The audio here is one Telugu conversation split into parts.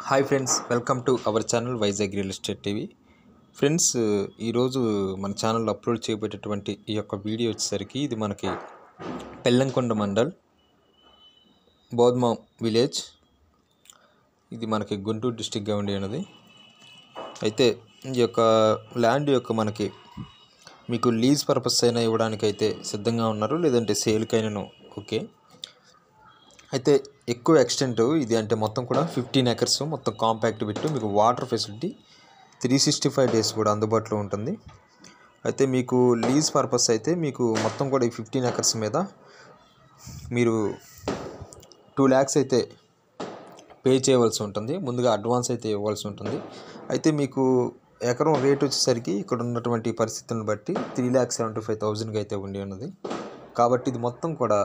Hi friends, welcome to our channel Vizag real estate TV. Friends, ఈరోజు మన ఛానల్లో అప్లోడ్ చేయబడేటువంటి ఈ యొక్క వీడియో వచ్చేసరికి ఇది మనకి పెళ్ళంకొండ మండల్ బోధమా విలేజ్. ఇది మనకి గుంటూరు డిస్టిక్గా ఉండి ఉన్నది. అయితే ఈ యొక్క ల్యాండ్ యొక్క మనకి మీకు లీజ్ పర్పస్ అయినా ఇవ్వడానికి అయితే సిద్ధంగా ఉన్నారు, లేదంటే సేల్కైనాను ఓకే. అయితే ఎక్కువ ఎక్స్టెంట్ ఇది అంటే మొత్తం కూడా 15 acres, మొత్తం కాంపాక్ట్ బిట్. మీకు వాటర్ ఫెసిలిటీ 365 days కూడా అందుబాటులో ఉంటుంది. అయితే మీకు లీజ్ పర్పస్ అయితే మీకు మొత్తం కూడా ఈ 15 acres మీద మీరు 2 lakhs అయితే పే చేయవలసి ఉంటుంది. ముందుగా అడ్వాన్స్ అయితే ఇవ్వాల్సి ఉంటుంది. అయితే మీకు ఎకరం రేట్ వచ్చేసరికి ఇక్కడ ఉన్నటువంటి పరిస్థితులను బట్టి 3,75,000 అయితే ఉండి ఉన్నది. కాబట్టి ఇది మొత్తం కూడా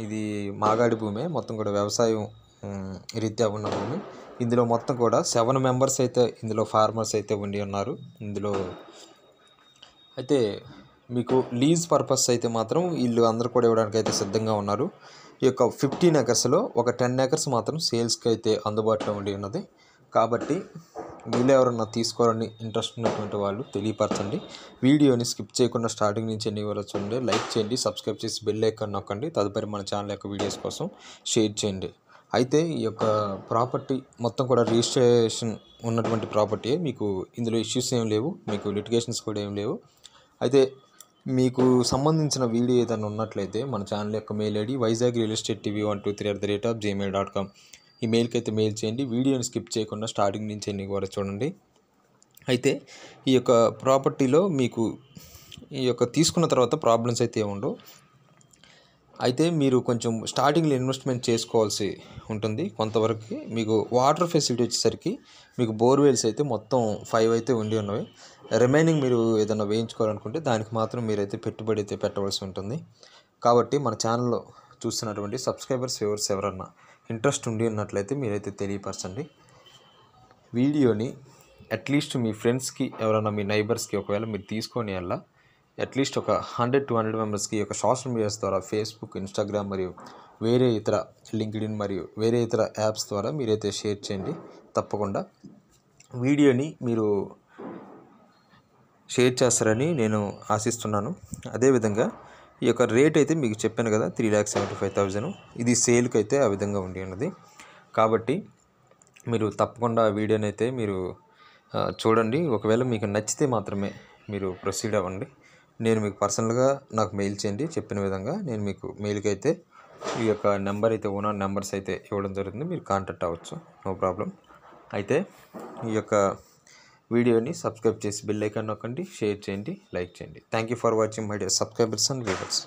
ఇది మాగాడి భూమే, మొత్తం కూడా వ్యవసాయం రీత్యా ఉన్న భూమి. ఇందులో మొత్తం కూడా 7 members అయితే ఇందులో ఫార్మర్స్ అయితే ఉండి ఉన్నారు. ఇందులో అయితే మీకు లీజ్ పర్పస్ అయితే మాత్రం వీళ్ళు అందరూ కూడా ఇవ్వడానికి అయితే సిద్ధంగా ఉన్నారు. ఈ యొక్క 15 acresలో ఒక 10 acres మాత్రం సేల్స్కి అయితే అందుబాటులో ఉండి ఉన్నది. కాబట్టి వీళ్ళు ఎవరన్నా తీసుకోవాలని ఇంట్రెస్ట్ ఉన్నటువంటి వాళ్ళు తెలియపరచండి. వీడియోని స్కిప్ చేయకుండా స్టార్టింగ్ నుంచి ఎన్ని వరకు చూడండి, లైక్ చేయండి, సబ్స్క్రైబ్ చేసి బెల్ ఐకాన్ నొక్కండి. తదుపరి మన ఛానల్ యొక్క వీడియోస్ కోసం షేర్ చేయండి. అయితే ఈ యొక్క ప్రాపర్టీ మొత్తం కూడా రిజిస్ట్రేషన్ ఉన్నటువంటి ప్రాపర్టీ. మీకు ఇందులో ఇష్యూస్ ఏం లేవు, మీకు లిటిగేషన్స్ కూడా ఏం లేవు. అయితే మీకు సంబంధించిన వీడియో ఏదైనా ఉన్నట్లయితే మన ఛానల్ యొక్క mail ID Vizag real estate TV 123@gmail.com ఈ మెయిల్కి అయితే మెయిల్ చేయండి. వీడియోని స్కిప్ చేయకుండా స్టార్టింగ్ నుంచి ఎన్ని వరకు చూడండి. అయితే ఈ యొక్క ప్రాపర్టీలో మీకు ఈ యొక్క తీసుకున్న తర్వాత ప్రాబ్లమ్స్ అయితే ఉండవు. అయితే మీరు కొంచెం స్టార్టింగ్లో ఇన్వెస్ట్మెంట్ చేసుకోవాల్సి ఉంటుంది కొంతవరకు. మీకు వాటర్ ఫెసిలిటీ వచ్చేసరికి మీకు బోర్వెల్స్ అయితే మొత్తం 5 అయితే ఉండి ఉన్నవి. రిమైనింగ్ మీరు ఏదైనా వేయించుకోవాలనుకుంటే దానికి మాత్రం మీరైతే పెట్టుబడి అయితే పెట్టవలసి ఉంటుంది. కాబట్టి మన ఛానల్లో చూస్తున్నటువంటి సబ్స్క్రైబర్స్ ఎవరన్నా ఇంట్రెస్ట్ ఉండి ఉన్నట్లయితే మీరైతే తెలియపరచండి. వీడియోని అట్లీస్ట్ మీ ఫ్రెండ్స్కి, ఎవరైనా మీ నైబర్స్కి ఒకవేళ మీరు తీసుకొని వెళ్ళా అట్లీస్ట్ ఒక 100 to 100 మెంబర్స్కి యొక్క సోషల్ మీడియాస్ ద్వారా ఫేస్బుక్, ఇన్స్టాగ్రామ్ మరియు వేరే ఇతర లింక్డ్ఇన్ మరియు వేరే ఇతర యాప్స్ ద్వారా మీరైతే షేర్ చేయండి. తప్పకుండా వీడియోని మీరు షేర్ చేస్తారని నేను ఆశిస్తున్నాను. అదేవిధంగా ఈ యొక్క రేట్ అయితే మీకు చెప్పాను కదా, 3,75,000. ఇది సేల్కి అయితే ఆ విధంగా ఉండి ఉన్నది. కాబట్టి మీరు తప్పకుండా వీడియోని అయితే మీరు చూడండి. ఒకవేళ మీకు నచ్చితే మాత్రమే మీరు ప్రొసీడ్ అవ్వండి. నేను మీకు పర్సనల్గా నాకు మెయిల్ చేయండి. చెప్పిన విధంగా నేను మీకు మెయిల్కి అయితే ఈ యొక్క నెంబర్ అయితే ఓనర్ నెంబర్స్ అయితే ఇవ్వడం జరుగుతుంది. మీరు కాంటాక్ట్ అవ్వచ్చు, నో ప్రాబ్లం. అయితే ఈ యొక్క వీడియోని సబ్స్క్రైబ్ చేసి బెల్ ఐకాన్ నొక్కండి, షేర్ చేయండి, లైక్ చేయండి. Thank you for watching my dear subscribers and viewers.